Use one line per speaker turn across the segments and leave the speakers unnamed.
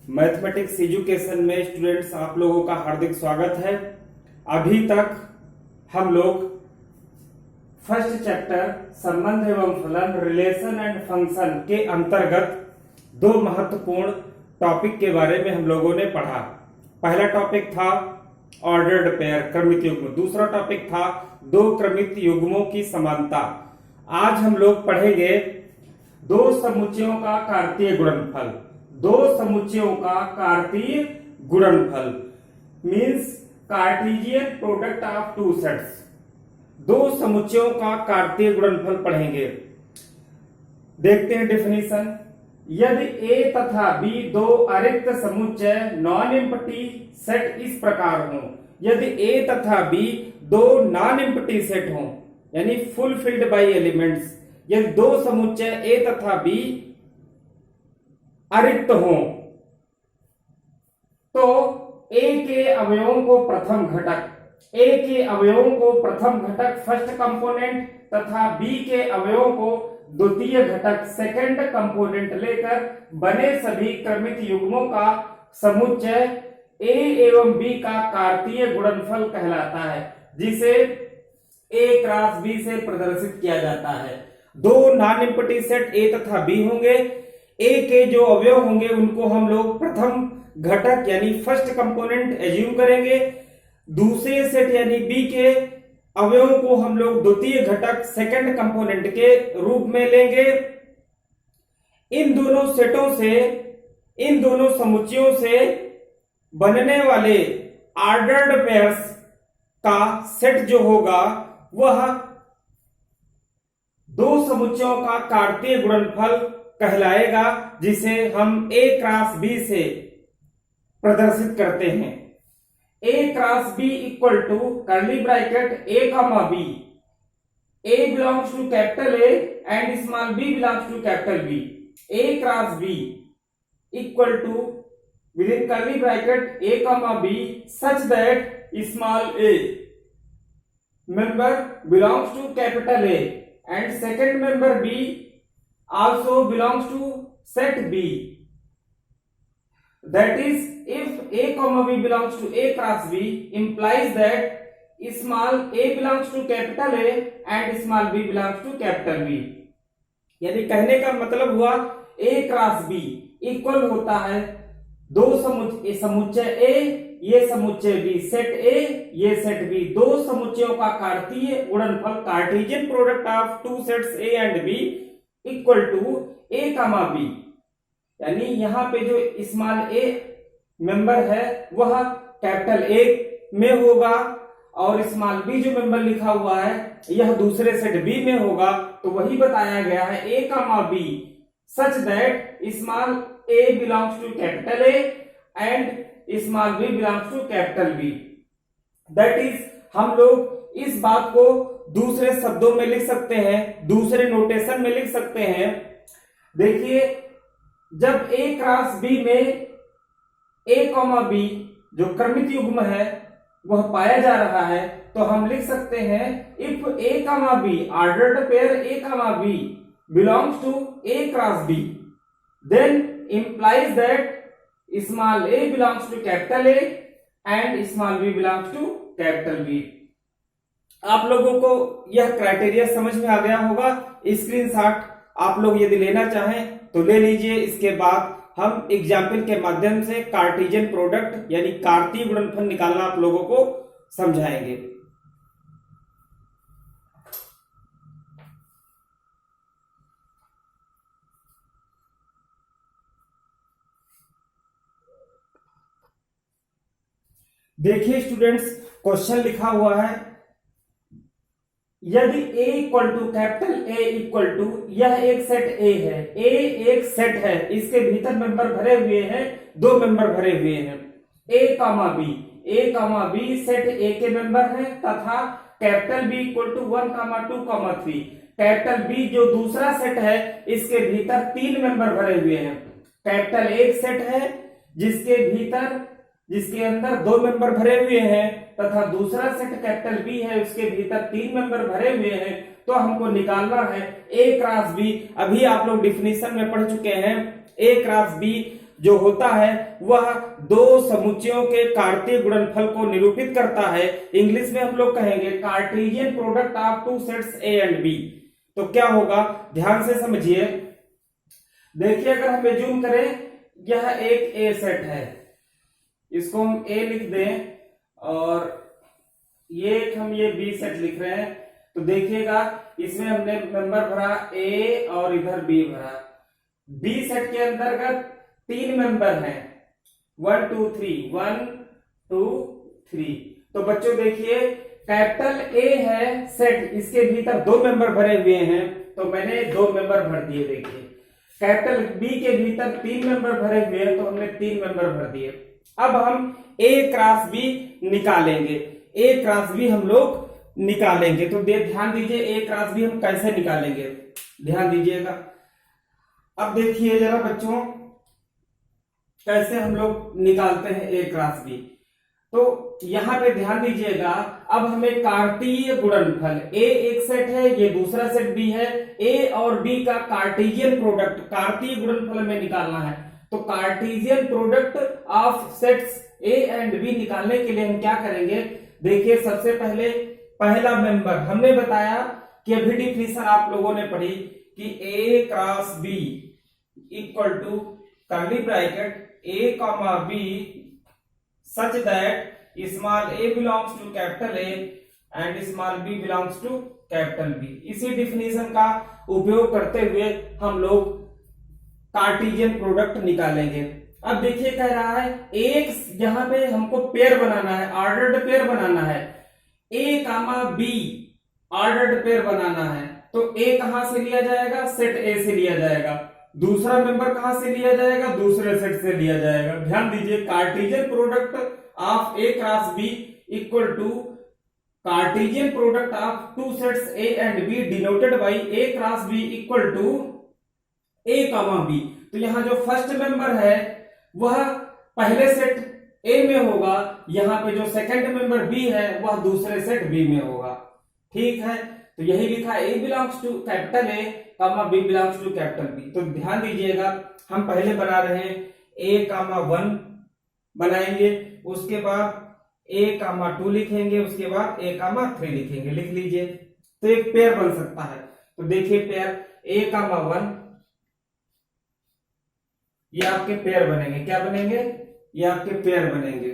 Mathematics education में students आप लोगों का हार्दिक स्वागत है। अभी तक हम लोग फर्स्ट चैप्टर संबंध एवं फलन रिलेशन एंड फंक्शन के अंतर्गत दो महत्वपूर्ण टॉपिक के बारे में हम लोगों ने पढ़ा। पहला टॉपिक था ऑर्डर्ड पेयर क्रमित युग्म, दूसरा टॉपिक था दो क्रमित युग्मों की समानता। आज हम लोग पढ़ेंगे दो समुच्चयों का कार्तीय गुणनफल। दो समुच्चयों का कार्तीय गुणनफल means Cartesian product of two sets. दो समुच्चयों का कार्तीय गुणनफल पढ़ेंगे। देखते हैं डेफिनेशन। यदि A तथा B दो अरिक्त समुच्चय नॉन एम्प्टी सेट इस प्रकार हो, यदि A तथा B दो नॉन एम्प्टी सेट हो यानी फुलफिल्ड बाय एलिमेंट्स, यदि दो समुच्चय A तथा B अरिक्त हो तो A के अवयवों को प्रथम घटक, A के अवयवों को प्रथम घटक फर्स्ट कंपोनेंट तथा B के अवयवों को द्वितीय घटक सेकंड कंपोनेंट लेकर बने सभी क्रमित युग्मों का समुच्चय A एवं B का कार्तीय गुणनफल कहलाता है, जिसे A क्रॉस B से प्रदर्शित किया जाता है। दो नॉन एम्प्टी सेट A तथा B होंगे। A के जो अवयव होंगे उनको हम लोग प्रथम घटक यानी फर्स्ट कंपोनेंट एज्यूम करेंगे। दूसरे सेट यानी B के अवयवों को हम लोग द्वितीय घटक सेकंड कंपोनेंट के रूप में लेंगे। इन दोनों सेटों से, इन दोनों समुच्चयों से बनने वाले ऑर्डर्ड पेयर्स का सेट जो होगा वह दो समुच्चयों का कार्तीय गुणनफल कहलाएगा, जिसे हम A क्रॉस B से प्रदर्शित करते हैं। A cross B equal to curly bracket A comma B, A belongs to capital A and small b belongs to capital B। A cross B equal to within curly bracket A comma B such that small a member belongs to capital A and second member B also belongs to set B. That is, if A comma B belongs to A cross B implies that small a belongs to capital A and small b belongs to capital B। यानी कहने का मतलब हुआ A cross B equal होता है दो समुच्चय A, ये समुच्चय B, सेट A, ये सेट B, दो समुच्चयों का कार्तीय गुणनफल cartesian product of two sets A and B equal to A comma B। यानी यहां पे जो स्मॉल a मेंबर है वह कैपिटल A में होगा और स्मॉल b जो मेंबर लिखा हुआ है यह दूसरे सेट B में होगा। तो वही बताया गया है A comma B such that small a belongs to capital A and small b belongs to capital B। That is, हम लोग इस बात को दूसरे शब्दों में लिख सकते हैं, दूसरे नोटेशन में लिख सकते हैं। देखिए, जब A क्रॉस B में A कॉमा B जो क्रमित युग्म है वह पाया जा रहा है तो हम लिख सकते हैं if A comma B ordered pair A comma B belongs to A cross B then implies that small a belongs to capital A and small b belongs to capital B। आप लोगों को यह क्राइटेरिया समझ में आ गया होगा। Screenshot आप लोग यदि लेना चाहें तो ले लीजिए। इसके बाद हम एग्जाम्पल के माध्यम से कार्टेशियन प्रोडक्ट यानी कार्तीय गुणनफल निकालना आप लोगों को समझाएंगे। देखिए स्टूडेंट्स, क्वेश्चन लिखा हुआ है यदि A equal to capital A equal to, यह एक सेट A है, A एक सेट है, इसके भीतर मेंबर भरे हुए हैं, दो मेंबर भरे हुए हैं A comma B, A comma B set A के मेंबर हैं तथा capital B equal to 1 comma 2 comma 3। Capital B जो दूसरा सेट है इसके भीतर तीन मेंबर भरे हुए हैं। कैपिटल एक सेट है जिसके अंदर दो मेंबर भरे हुए हैं तथा दूसरा सेट कैपिटल B है उसके भीतर तीन मेंबर भरे हुए हैं। तो हमको निकालना है A क्रॉस B। अभी आप लोग डिफिनीशन में पढ़ चुके हैं A क्रॉस B जो होता है वह दो समुच्चयों के कार्तीय गुणनफल को निरूपित करता है। इंग्लिश में हम लोग कहेंगे cartesian product of two sets A and B. तो क्या होगा, ध्यान से समझिए। देखिए अगर हम एज्यूम करें यह एक ए सेट है, इसको हम ए लिख दें और ये बी सेट लिख रहे हैं। तो देखिएगा इसमें हमने मेंबर भरा ए और इधर बी भरा। बी सेट के अंतर्गत 3 मेंबर हैं, 1 2 3, 1 2 3। तो बच्चों देखिए कैपिटल ए है सेट, इसके भीतर 2 मेंबर भरे हुए हैं, तो मैंने 2 मेंबर भर दिए। देखिए कैपिटल बी के भीतर 3 मेंबर भरे हुए हैं, तो हमने 3 मेंबर भर दिए। अब हम ए क्रॉस बी निकालेंगे, ए क्रॉस बी हम लोग निकालेंगे। तो ध्यान दीजिए ए क्रॉस बी हम कैसे निकालेंगे, ध्यान दीजिएगा। अब देखिए जरा बच्चों कैसे हम लोग निकालते हैं ए क्रॉस बी। तो यहां पे ध्यान दीजिएगा, अब हमें कार्तीय गुणनफल, ए एक सेट है, ये दूसरा सेट बी है, ए और बी का कार्टेशियन प्रोडक्ट कार्तीय गुणनफल में निकालना है। तो cartesian product of sets A and B निकालने के लिए हम क्या करेंगे, देखिए सबसे पहले पहला मेंबर हमने बताया कि अभी डिफिनेशन आप लोगों ने पढ़ी कि A cross B equal to curly bracket A comma B such that small A belongs to capital A and small B belongs to capital B. इसी डिफिनेशन का उपयोग करते हुए हम लोग कार्टेशियन प्रोडक्ट निकालेंगे। अब देखिए कह रहा है एक यहां पे हमको पेयर बनाना है, ऑर्डर्ड पेयर बनाना है, ए कामा बी ऑर्डर्ड पेयर बनाना है। तो ए कहां से लिया जाएगा, सेट ए से लिया जाएगा। दूसरा मेंबर कहां से लिया जाएगा, दूसरे सेट से लिया जाएगा। ध्यान दीजिए cartesian product of A cross B equal to cartesian product of two sets A and B denoted by A cross B equal to A comma B. तो यहां जो फर्स्ट मेंबर है वह पहले सेट ए में होगा, यहां पे जो सेकंड मेंबर बी है वह दूसरे सेट बी में होगा। ठीक है, तो यही लिखा A belongs to capital A comma B belongs to capital B. तो ध्यान दीजिएगा हम पहले बना रहे हैं ए कामा 1 बनाएंगे, उसके बाद ए कामा 2 लिखेंगे, उसके बाद ए कामा 3 लिखेंगे। लिख लीजिए, तो एक पेयर बन सकता है। तो देखिए पेयर ए कामा 1 ये आपके पेयर बनेंगे। क्या बनेंगे, ये आपके पेयर बनेंगे।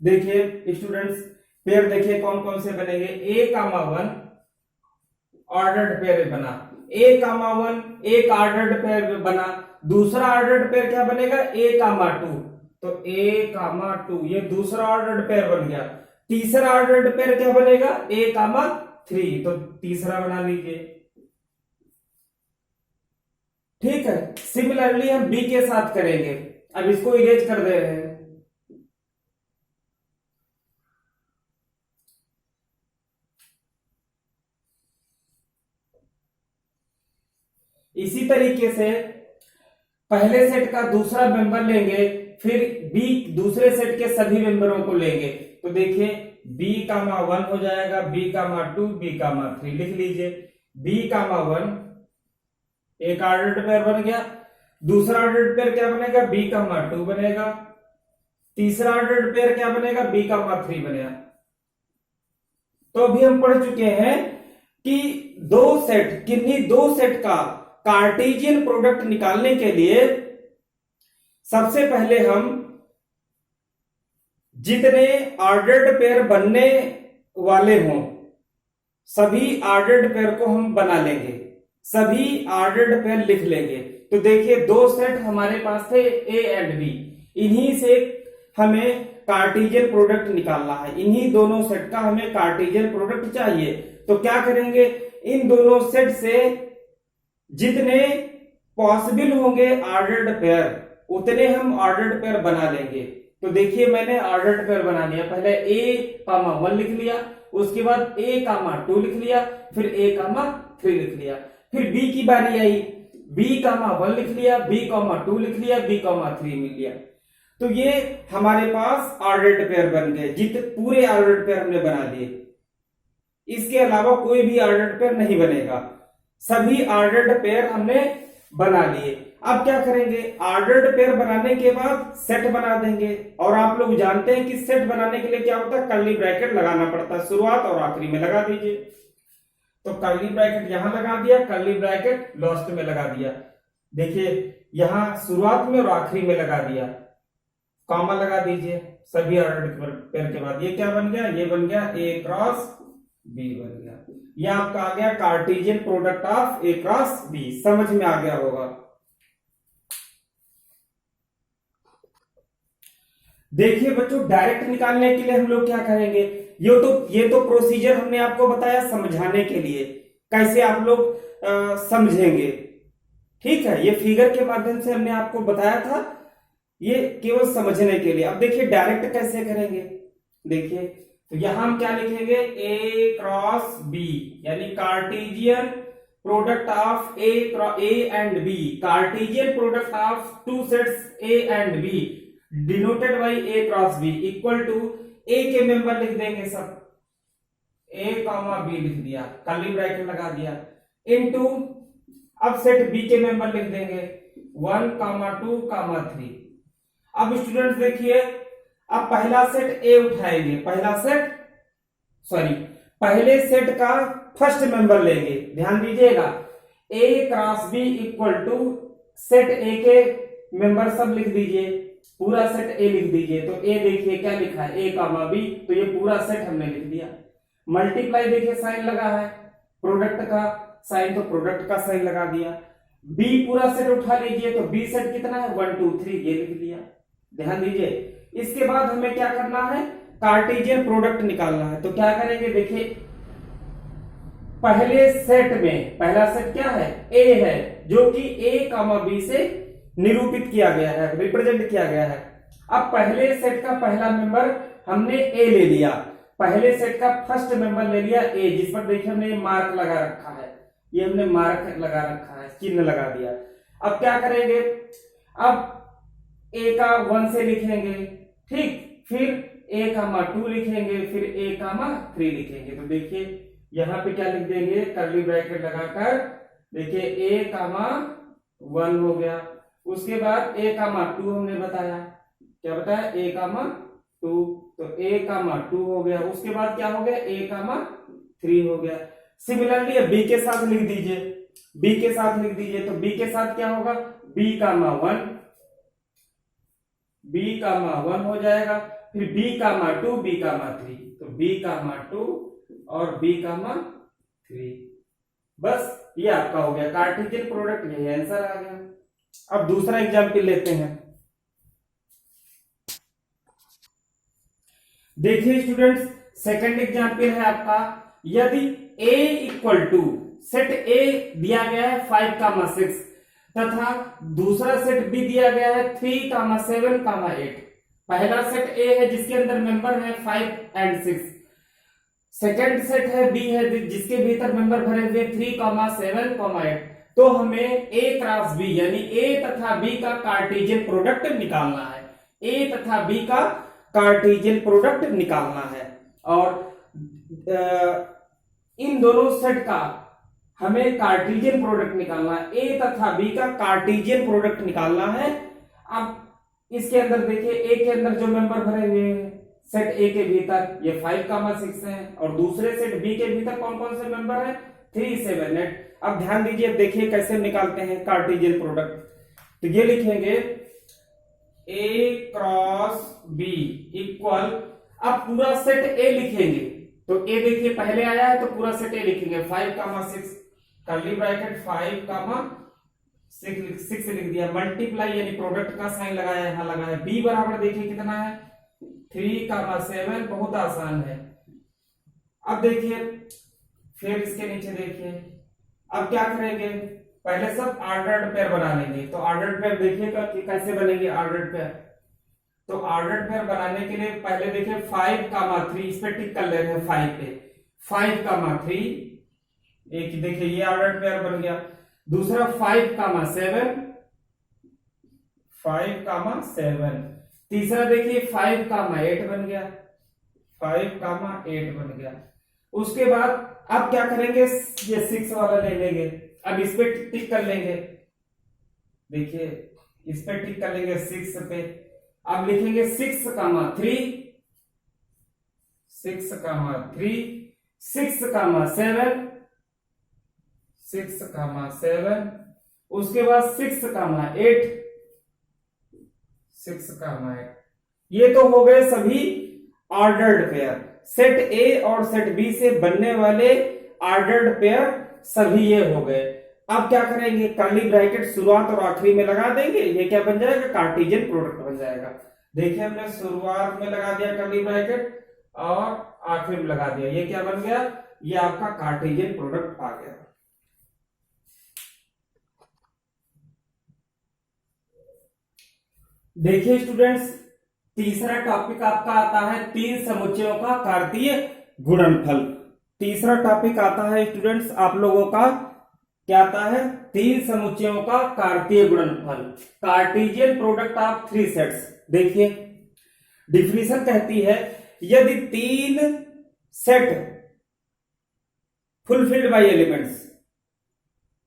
देखिए स्टूडेंट्स पेयर देखिए कौन कौन से बनेंगे। ए कामा 1 ऑर्डर्ड पेयर बना, ए कामा 1 एक ऑर्डर्ड पेयर बना। दूसरा ऑर्डर्ड पेयर क्या बनेगा, ए कामा 2। तो ए कामा 2 ये दूसरा ऑर्डर्ड पेयर बन गया। तीसरा ऑर्डर्ड पेयर क्या बनेगा, ए कामा 3। तो तीसरा बना लीजिए। ठीक है, सिमिलरली हम बी के साथ करेंगे। अब इसको इरेज कर दे रहे हैं। इसी तरीके से पहले सेट का दूसरा मेंबर लेंगे, फिर बी दूसरे सेट के सभी मेंबरों को लेंगे। तो देखिए बी कामा 1 हो जाएगा, बी कामा 2, बी कामा 3। लिख लीजिए बी कामा 1 एक ऑर्डर्ड पेयर बन गया। दूसरा ऑर्डर्ड पेयर क्या बनेगा, बी कामा 2 बनेगा। तीसरा ऑर्डर्ड पेयर क्या बनेगा, बी कामा 3 बनेगा। तो अभी हम पढ़ चुके हैं कि किन्हीं दो सेट का कार्टेशियन प्रोडक्ट निकालने के लिए सबसे पहले हम जितने ऑर्डर्ड पेयर बनने वाले हों सभी ऑर्डर्ड पेयर को हम बना लेंगे, सभी ऑर्डर्ड पेयर लिख लेंगे। तो देखिए दो सेट हमारे पास थे ए एंड बी, इन्हीं से हमें कार्टेशियन प्रोडक्ट निकालना है। इन्हीं दोनों सेट का हमें कार्टेशियन प्रोडक्ट चाहिए। तो क्या करेंगे, इन दोनों सेट से जितने पॉसिबल होंगे ऑर्डर्ड पेयर उतने हम ऑर्डर्ड पेयर बना लेंगे। तो देखिए मैंने ऑर्डर्ड पेयर बना लिया। पहले ए कामा 1 लिख लिया, उसके बाद ए कामा 2 लिख लिया, फिर ए कामा 3 लिख लिया। फिर बी की बारी आई, बी कामा 1 लिख लिया, बी कामा 2 लिख लिया, बी कामा 3 लिख लिया। तो ये हमारे पास ऑर्डर्ड पेयर बन गए। पूरे ऑर्डर्ड पेयर हमने बना दिए, इसके अलावा कोई भी ऑर्डर्ड पेयर नहीं बनेगा। सभी ऑर्डर्ड पेयर हमने बना लिए। अब क्या करेंगे, ऑर्डर्ड पेयर बनाने के बाद सेट बना देंगे। और आप लोग जानते हैं कि सेट बनाने के लिए क्या होता है, कर्ली ब्रैकेट लगाना पड़ता है, शुरुआत और आखिरी में लगा दीजिए। तो कर्ली ब्रैकेट यहां लगा दिया, कर्ली ब्रैकेट लास्ट में लगा दिया। देखिए यहां शुरुआत में और आखिरी में लगा दिया, कॉमा लगा दीजिए सभी ऑर्डर्ड पेयर के बाद। ये क्या बन गया, ये बन गया ए क्रॉस बी बन गया। ये आपका आ गया cartesian product of A cross B. समझ में आ गया होगा। देखिए बच्चों, डायरेक्ट निकालने के लिए हम लोग क्या करेंगे, ये तो प्रोसीजर हमने आपको बताया समझाने के लिए, कैसे आप लोग समझेंगे। ठीक है, ये फिगर के माध्यम से हमने आपको बताया था, ये केवल समझने के लिए। अब देखिए डायरेक्ट कैसे करेंगे। देखिए तो यहां हम क्या लिखेंगे, ए क्रॉस बी, यानी Cartesian product of A and B, Cartesian product of two sets A and B denoted by A cross B equal to A के मेंबर लिख देंगे सब, ए कॉमा बी लिख दिया, कर्ली ब्रैकेट लगा दिया, इनटू अब सेट बी के मेंबर लिख देंगे 1, 2, 3। अब स्टूडेंट्स देखिए, अब पहला सेट ए उठाएंगे, पहले सेट का फर्स्ट मेंबर लेंगे। ध्यान दीजिएगा, A cross B equal to set A के मेंबर सब लिख दीजिए, पूरा सेट ए लिख दीजिए। तो ए देखिए क्या लिखा है, ए कॉमा बी, तो ये पूरा सेट हमने लिख दिया। मल्टीप्लाई देखिए साइन लगा है, प्रोडक्ट का साइन, तो प्रोडक्ट का साइन लगा दिया। बी पूरा सेट उठा लीजिए, तो बी सेट कितना है 1, 2, 3, ये लिख दिया। ध्यान दीजिए, इसके बाद हमें क्या करना है, कार्टेशियन प्रोडक्ट निकालना है। तो क्या करेंगे, देखिए पहले सेट में पहला सेट क्या है, ए है, जो कि ए कॉमा बी से निरूपित किया गया है, रिप्रेजेंट किया गया है। अब पहले सेट का पहला मेंबर हमने ए ले लिया, पहले सेट का फर्स्ट मेंबर ले लिया ए, जिस पर देखिए हमने मार्क लगा रखा है, ये हमने मार्क लगा रखा है, चिन्ह लगा दिया। अब क्या करेंगे, अब ए का 1 से लिखेंगे, ठीक, फिर ए कामा 2 लिखेंगे, फिर ए कामा 3 लिखेंगे। तो देखिए यहां पे क्या लिख देंगे, कर्ली ब्रैकेट लगाकर, देखिए ए कामा 1 हो गया, उसके बाद ए कामा 2 हमने बताया, क्या बताया, ए कामा 2, तो ए कामा 2 हो गया। उसके बाद क्या हो गया, ए कामा 3 हो गया। सिमिलरली बी के साथ लिख दीजिए, बी के साथ लिख दीजिए, तो बी के साथ क्या होगा, बी कामा 1, बी कामा 1 हो जाएगा, फिर बी कामा 2, बी कामा 3, तो बी कामा 2 और बी कामा 3। बस ये आपका हो गया कार्टेशियन प्रोडक्ट, यही आंसर आ गया। अब दूसरा एग्जाम्पल लेते हैं। देखिए स्टूडेंट्स, सेकंड एग्जाम्पल है आपका, यदि a equal to set a दिया गया है 5, 6 तथा दूसरा सेट b दिया गया है 3, 7, 8। पहला सेट a है जिसके अंदर मेंबर है 5 और 6, सेकंड सेट है b है जिसके भीतर मेंबर भरे हुए 3, 7, 8। तो हमें a क्रॉस b यानी a तथा b का कार्टेशियन प्रोडक्ट निकालना है, a तथा b का कार्टेशियन प्रोडक्ट निकालना है। और इन दोनों सेट का हमें कार्टेशियन प्रोडक्ट निकालना है, a तथा b का कार्टेशियन प्रोडक्ट निकालना है। अब इसके अंदर देखिए a के अंदर जो मेंबर भरे हुए हैं सेट a के भीतर ये 5, 6 है, और दूसरे सेट b के भीतर कौन कौन से मेंबर है 3, 7, 8। अब ध्यान दीजिए, देखिए कैसे निकालते हैं कार्टेशियन प्रोडक्ट। तो ये लिखेंगे a क्रॉस b इक्वल, अब पूरा सेट a लिखेंगे, तो a देखिए पहले आया है तो पूरा सेट a लिखेंगे 5, 6, कर्ली ब्रैकेट 5, 6 लिख दिया, मल्टीप्लाई यानी प्रोडक्ट का साइन लगाया, यहां लगाया, b बराबर देखिए कितना है 3, 7, बहुत आसान है। अब देखिए फिर इसके नीचे देखिए, अब क्या करेंगे, पहले सब ऑर्डर्ड पेयर बना लेंगे। तो ऑर्डर्ड पेयर देखिएगा कि कैसे बनेंगे ऑर्डर्ड पेयर। तो ऑर्डर्ड पेयर बनाने के लिए पहले देखिए 5, 3, इस पे टिक कर ले रहे हैं 5 पे, 5, 3, एक देखिए ये ऑर्डर्ड पेयर बन गया। दूसरा 5, 7, 5, 7। तीसरा देखिए 5, 8 बन गया, 5, 8 बन गया। उसके बाद अब क्या करेंगे, ये 6 वाला ले लेंगे, अब इस पे टिक कर लेंगे, देखिए इस पे टिक कर लेंगे 6 पे। अब लिखेंगे 6, 3, 6, 3, 6, 7, 6, 7, उसके बाद 6, 8, 6, 8। ये तो हो गए सभी ऑर्डर्ड पेयर, सेट ए और सेट बी से बनने वाले ऑर्डर्ड पेयर सभी ये हो गए। अब क्या करेंगे, कर्ली ब्रैकेट शुरुआत और आखिरी में लगा देंगे, ये क्या बन जाएगा, कार्टेशियन प्रोडक्ट बन जाएगा। देखिए हमने शुरुआत में लगा दिया कर्ली ब्रैकेट और आखिरी में लगा दिया, ये क्या बन गया, ये आपका कार्टेशियन प्रोडक्ट आ गया। देखिए स्टूडेंट्स, तीसरा टॉपिक आपका आता है तीन समुच्चयों का कार्तीय गुणनफल। तीसरा टॉपिक आता है स्टूडेंट्स आप लोगों का, क्या आता है, तीन समुच्चयों का कार्तीय गुणनफल, cartesian product of three sets. देखिए डिफिनीशन कहती है, यदि तीन set fulfilled by elements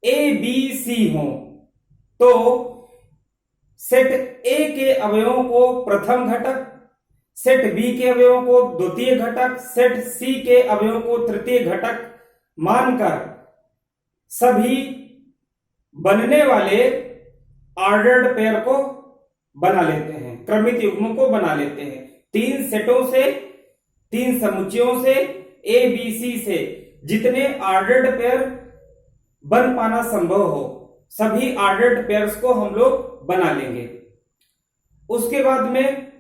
A B C हो तो सेट ए के अवयवों को प्रथम घटक, सेट बी के अवयवों को द्वितीय घटक, सेट सी के अवयवों को तृतीय घटक मानकर सभी बनने वाले ऑर्डर्ड पेयर को बना लेते हैं, क्रमित युग्मों को बना लेते हैं। तीन सेटों से, तीन समुच्चयों से, ए बी सी से जितने ऑर्डर्ड पेयर बन पाना संभव हो, सभी ऑर्डर्ड पेयर्स को हम लोग बना लेंगे। उसके बाद में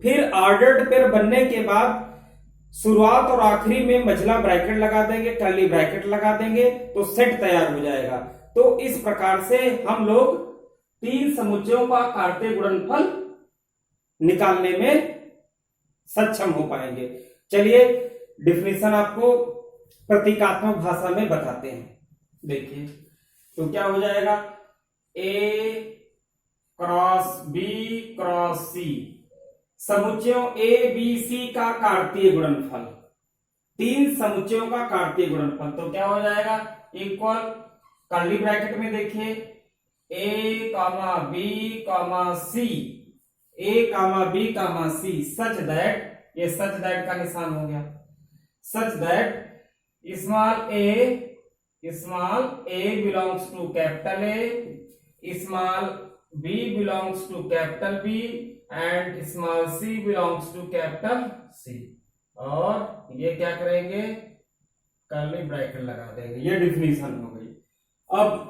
फिर ऑर्डर्ड पेयर बनने के बाद शुरुआत और आखिरी में मझला ब्रैकेट लगा देंगे, कर्ली ब्रैकेट लगा देंगे, तो सेट तैयार हो जाएगा। तो इस प्रकार से हम लोग तीन समुच्चयों का कार्तीय गुणनफल निकालने में सक्षम हो पाएंगे। चलिए डिफिनीशन आपको प्रतीकात्मक भाषा में बताते हैं। देखिए तो क्या हो जाएगा, A cross B cross C, समुच्चयों ए बी सी का कार्तीय गुणनफल, तीन समुच्चयों का कार्तीय गुणनफल, तो क्या हो जाएगा, इक्वल कर्ली ब्रैकेट में देखिए A comma B comma C, A comma B comma C, such that, ये सच दैट का निशान हो गया, such that small A belongs to capital A, small B belongs to capital B and small C belongs to capital C. और ये क्या करेंगे, curly bracket लगा देंगे। ये डिफिनीशन हो गई। अब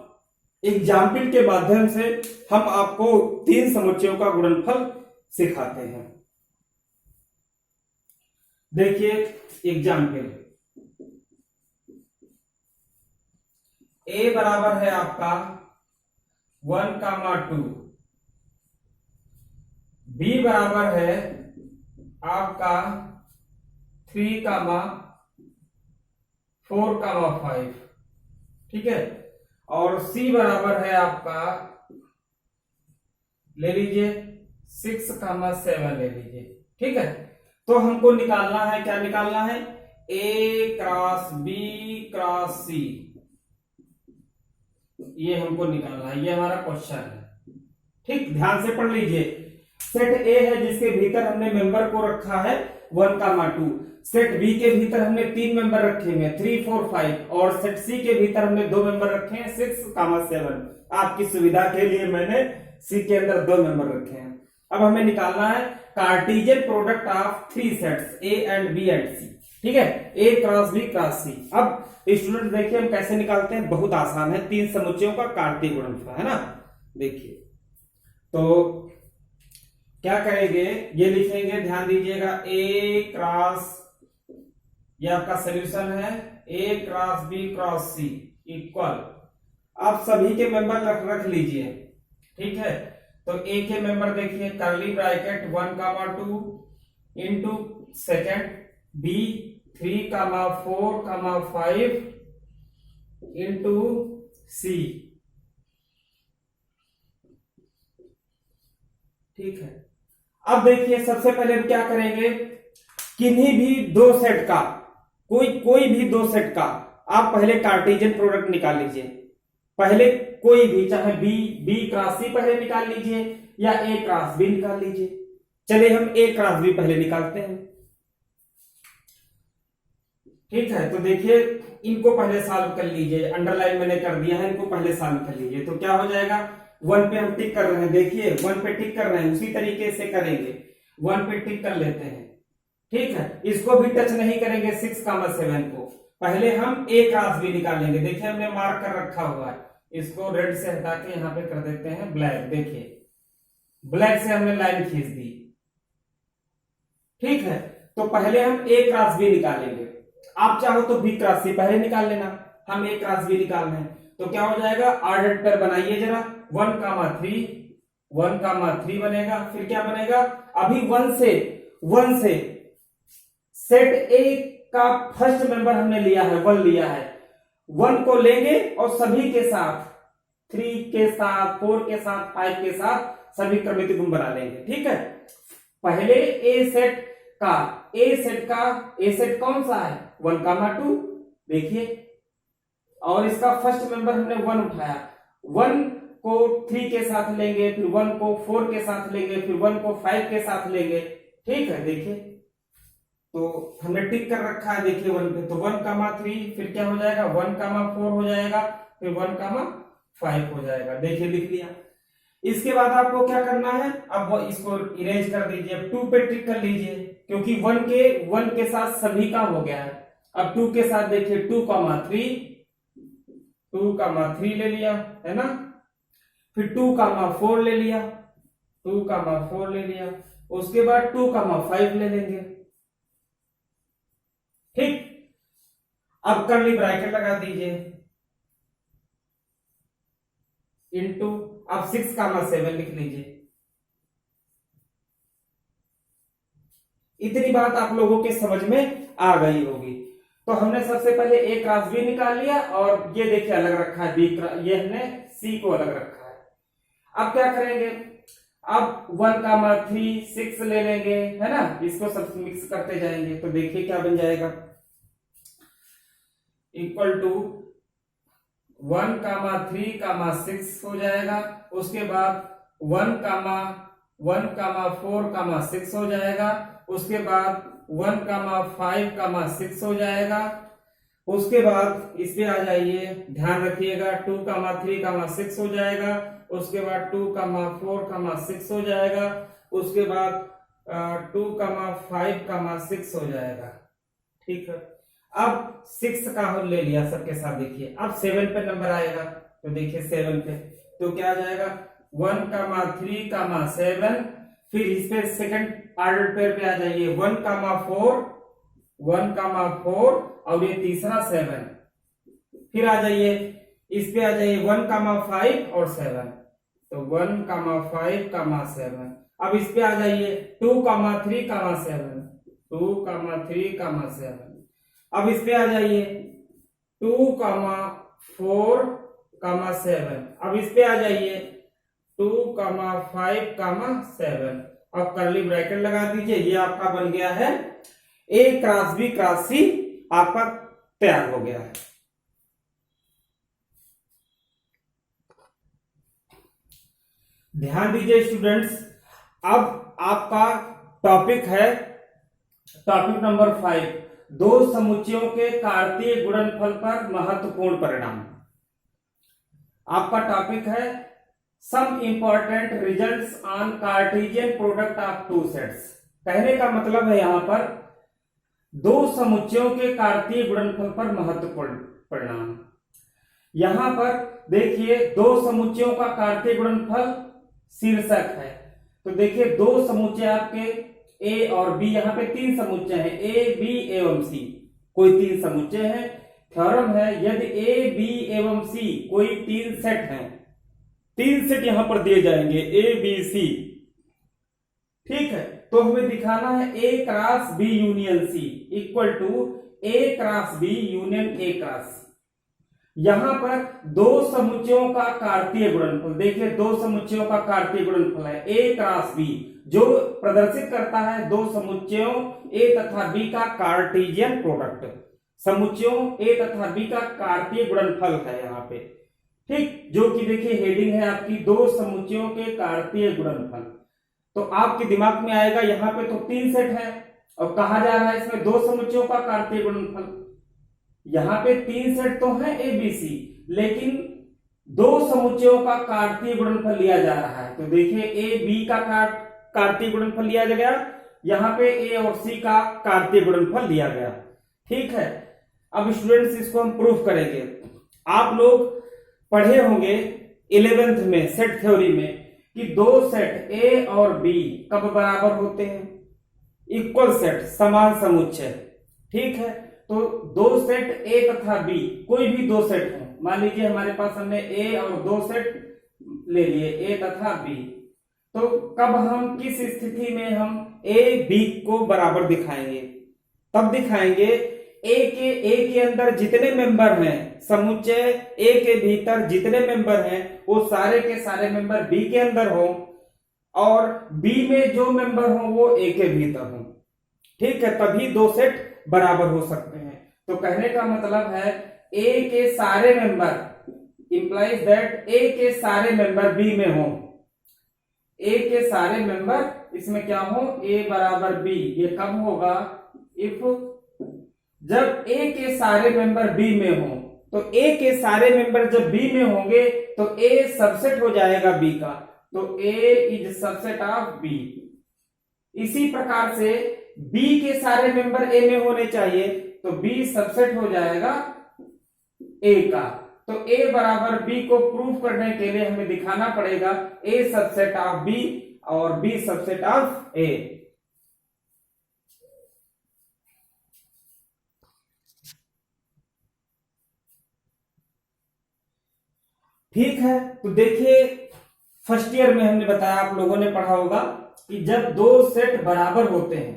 एग्जाम्पल के माध्यम से हम आपको तीन समुच्चयों का गुणनफल सिखाते हैं। देखिए एग्जाम्पल, ए बराबर है आपका 1, 2, बी बराबर है आपका 3, 4, 5, ठीक है, और सी बराबर है आपका, ले लीजिए 6, 7 ले लीजिए, ठीक है। तो हमको निकालना है, क्या निकालना है, ए क्रॉस बी क्रॉस सी, ये हमको निकालना है, ये हमारा क्वेश्चन है। ठीक, ध्यान से पढ़ लीजिए। सेट ए है जिसके भीतर हमने मेंबर को रखा है 1, 2, सेट बी के भीतर हमने 3 मेंबर रखे हैं 3, 4, 5, और सेट सी के भीतर हमने 2 मेंबर रखे हैं 6, 7। आपकी सुविधा के लिए मैंने सी के अंदर 2 मेंबर रखे हैं। अब हमें निकालना है Cartesian product of 3 sets A and B and C, ठीक है, A cross B cross C. अब स्टूडेंट देखिए हम कैसे निकालते हैं, बहुत आसान है, तीन समुच्चयों का कार्तीय गुणनफल है ना। देखिए तो क्या करेंगे, ये लिखेंगे, ध्यान दीजिएगा, ए क्रॉस, ये आपका सोल्यूशन है, A cross B cross C equal, आप सभी के मेंबर रख लीजिए, ठीक है। तो ए के मेंबर देखिए, curly bracket 1, 2 into second B 3, 4, 5 into C, ठीक है। अब देखिए सबसे पहले हम क्या करेंगे, किन्हीं भी दो सेट का कोई भी दो सेट का आप पहले कार्टेशियन प्रोडक्ट निकाल लीजिए, पहले कोई भी, चाहे बी क्रॉस सी पहले निकाल लीजिए या ए क्रॉस बी निकाल लीजिए। चलिए हम ए क्रॉस बी पहले निकालते हैं। ठीक है, तो देखिए इनको पहले सॉल्व कर लीजिए, अंडरलाइन मैंने कर दिया है, इनको पहले सॉल्व कर लीजिए। तो क्या हो जाएगा, 1 पे हम टिक कर रहे हैं, देखिए 1 पे टिक कर रहे हैं, उसी तरीके से करेंगे, 1 पे टिक कर लेते हैं। ठीक है, इसको भी टच नहीं करेंगे 6,7 को, पहले हम ए क्रॉस बी निकालेंगे। देखिए हमने मार्क कर रखा हुआ है, इसको रेड से हटा के यहां पे कर देते हैं ब्लैक। देखिए ब्लैक से हमने लाइन खींच दी। ठीक है, तो पहले हम ए क्रॉस बी निकालेंगे, आप चाहो तो बी क्रॉस सी पहले निकाल लेना, हम ए क्रॉस बी निकाल रहे हैं। तो क्या हो जाएगा, ऑर्डर पेयर बनाइए जरा, 1,3 बनेगा। फिर क्या बनेगा, अभी 1 से सेट ए का फर्स्ट मेंबर हमने लिया है, 1 लिया है, 1 को लेंगे और सभी के साथ 3 के साथ, 4 के साथ, 5 के साथ सभी क्रमिक गुण बना लेंगे। ठीक है, पहले ए सेट कौन सा है, 1,2, देखिए, और इसका फर्स्ट मेंबर हमने 1 उठाया, 1 को 3 के साथ लेंगे, फिर 1 को 4 के साथ लेंगे, फिर 1 को 5 के साथ लेंगे। ठीक है, देखिए तो हमने टिक कर रखा है, देखिए 1 पे, तो 1,3, फिर क्या हो जाएगा, 1,4 हो जाएगा, फिर 1,5 हो जाएगा। देखिए लिख लिया। इसके बाद आपको क्या करना है, अब इसको इरेज कर दीजिए, अब 2 पे टिक कर लीजिए, क्योंकि 1 के साथ सभी का हो गया है। अब 2 के साथ देखिए 2,3 ले लिया है ना, फिर 2,4 ले लिया, 2,4 ले लिया, उसके बाद 2,5 ले लेंगे। ठीक, अब कर्ली ब्रैकेट लगा दीजिए, इनटू, अब 6,7 लिख लीजिए। इतनी बात आप लोगों के समझ में आ गई होगी। तो हमने सबसे पहले ए क्रॉस बी निकाल लिया, और ये देखिए अलग रखा है बी, ये हमने सी को अलग रखा है। अब क्या करेंगे, अब 1,3 6 ले लेंगे, है ना, इसको सब मिक्स करते जाएंगे। तो देखिए क्या बन जाएगा, इक्वल टू 1,3,6 हो जाएगा, उसके बाद 1,4,6 हो जाएगा, उसके बाद 1,5,6 हो जाएगा, उसके बाद इस पे आ जाइए, ध्यान रखिएगा, 2,3,6 हो जाएगा, उसके बाद 2,4,6 हो जाएगा, उसके बाद 2,5,6 हो जाएगा। ठीक है, अब 6 का ले लिया सबके साथ, देखिए अब 7 पे नंबर आएगा, तो देखिए 7 पे, तो क्या आ जाएगा, 1,3,7, फिर इस पे सेकंड ऑर्डर पेयर पे आ जाइए, 1,4 और ये तीसरा 7, फिर आ जाइए इस पे आ जाइए 1,5 और 7, तो 1,5,7, अब इस पे आ जाइए 2,3,7, 2,3,7, अब इस पे आ जाइए 2,4,7, अब इस पे आ जाइए 2,5,7, अब कर्ली ब्रैकेट लगा दीजिए, ये आपका बन गया है ए क्रॉस बी क्रॉस सी, आपका तैयार हो गया है। ध्यान दीजिए स्टूडेंट्स, अब आपका टॉपिक है टॉपिक नंबर 5, दो समुच्चयों के कार्तीय गुणनफल पर महत्वपूर्ण परिणाम। आपका टॉपिक है some important results on cartesian product of two sets. कहने का मतलब है यहां पर दो समुच्चयों के कार्तीय गुणनफल पर महत्वपूर्ण परिणाम। यहां पर देखिए दो समुच्चयों का कार्तीय गुणनफल शीर्षक है, तो देखिए दो समुच्चय आपके ए और बी, यहाँ पे 3 समुच्चय हैं, ए बी एवं सी, कोई 3 समुच्चय है। थ्योरम है यदि ए बी एवं सी कोई 3 सेट हैं, 3 सेट यहां पर दिए जाएंगे ए बी सी, ठीक है, तो हमें दिखाना है A cross B union C equal to A cross B union A cross C. यहां पर दो समुच्चयों का कार्तीय गुणनफल, देखिए दो समुच्चयों का कार्तीय गुणनफल है ए क्रॉस बी, जो प्रदर्शित करता है दो समुच्चयों ए तथा बी का कार्टेशियन प्रोडक्ट। समुच्चयों ए तथा बी का कार्तीय गुणनफल है यहाँ पे, ठीक, जो कि देखिए हेडिंग है आपकी दो समुच्चयों के कार्तीय गुणनफल। तो आपके दिमाग में आएगा यहाँ पे तो 3 सेट है और कहा जा रहा है इसमें दो समुच्चयों का कार्तीय गुणनफल। यहाँ पे 3 सेट तो है ए बी सी, लेकिन दो समुच्चयों का कार्तीय गुणनफल लिया जा रहा है। तो देखिए ए बी का कार्तीय गुणनफल लिया गया, यहाँ पे ए और सी का कार्तीय गुणनफल लिया गया, ठीक है। अब स्टूडेंट्स इसको हम प्रूफ करेंगे। आप लोग पढ़े होंगे 11th में सेट थ्योरी में कि दो सेट ए और बी कब बराबर होते हैं, इक्वल सेट, समान समुच्चय, ठीक है। तो दो सेट ए तथा बी, कोई भी दो सेट हो, मान लीजिए हमारे पास हमने ए और दो सेट ले लिए ए तथा बी, तो कब हम किस स्थिति में हम ए बी को बराबर दिखाएंगे, तब दिखाएंगे ए के अंदर जितने मेंबर हैं, समुच्चय ए के भीतर जितने मेंबर हैं वो सारे के सारे मेंबर बी के अंदर हो और बी में जो मेंबर हो वो ए के भीतर हो, ठीक है, तभी दो सेट बराबर हो सकते हैं। तो कहने का मतलब है ए के सारे मेंबर इंप्लाइज दैट ए के सारे मेंबर बी में हो, ए के सारे मेंबर इसमें क्या हो, ए बराबर बी। ये कब होगा, इफ जब ए के सारे मेंबर बी में हो। तो ए के सारे मेंबर जब बी में होंगे तो ए सबसेट हो जाएगा बी का, तो ए इज सबसेट ऑफ बी। इसी प्रकार से बी के सारे मेंबर ए में होने चाहिए, तो बी सबसेट हो जाएगा ए का। तो ए बराबर बी को प्रूव करने के लिए हमें दिखाना पड़ेगा ए सबसेट ऑफ बी और बी सबसेट ऑफ ए। ठीक है, तो देखिए फर्स्ट ईयर में हमने बताया, आप लोगों ने पढ़ा होगा कि जब दो सेट बराबर होते हैं,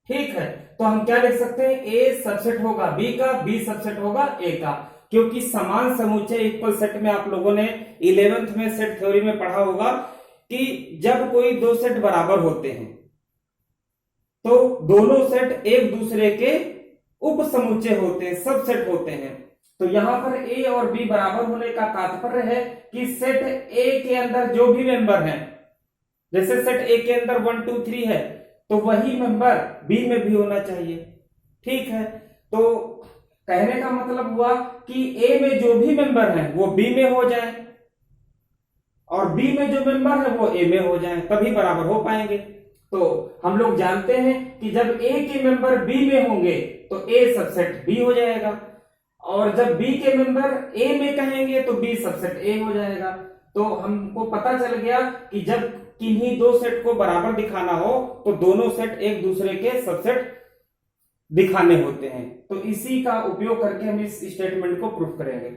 ठीक है, तो हम क्या लिख सकते हैं, ए सबसेट होगा बी का, बी सबसेट होगा ए का, क्योंकि समान समुच्चय इक्वल सेट में आप लोगों ने 11th में सेट थ्योरी में पढ़ा होगा कि जब कोई दो सेट बराबर होते हैं तो दोनों सेट एक दूसरे के उप समुच्चय होते हैं, सबसेट होते हैं। तो यहां पर ए और बी बराबर होने का तात्पर्य है कि सेट ए के अंदर जो भी मेंबर हैं, जैसे सेट ए के अंदर 1 2 3 है, तो वही मेंबर बी में भी होना चाहिए, ठीक है। तो कहने का मतलब हुआ कि ए में जो भी मेंबर हैं वो बी में हो जाए और बी में जो मेंबर है वो ए में हो जाए, तभी बराबर हो पाएंगे। तो हम लोग जानते हैं कि जब ए के मेंबर बी में होंगे तो ए सबसेट बी हो जाएगा, और जब बी के मेंबर ए में कहेंगे तो बी सबसेट ए हो जाएगा। तो हमको पता चल गया कि जब किन्हीं दो सेट को बराबर दिखाना हो तो दोनों सेट एक दूसरे के सबसेट दिखाने होते हैं। तो इसी का उपयोग करके हम इस स्टेटमेंट को प्रूफ करेंगे।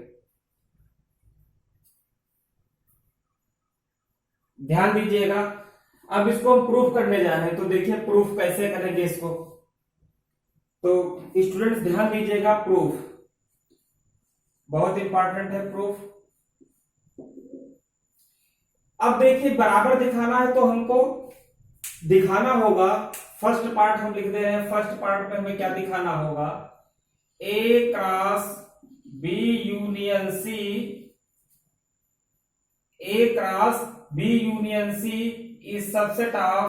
ध्यान दीजिएगा, अब इसको हम प्रूफ करने जा रहे हैं। तो देखिए प्रूफ कैसे करेंगे इसको। तो स्टूडेंट्स ध्यान दीजिएगा, प्रूफ बहुत इंपॉर्टेंट है, प्रूफ। अब देखिए बराबर दिखाना है तो हमको दिखाना होगा, फर्स्ट पार्ट हम लिख दे रहे हैं, फर्स्ट पार्ट में हमें क्या दिखाना होगा, A cross B union C, A cross B union C is subset of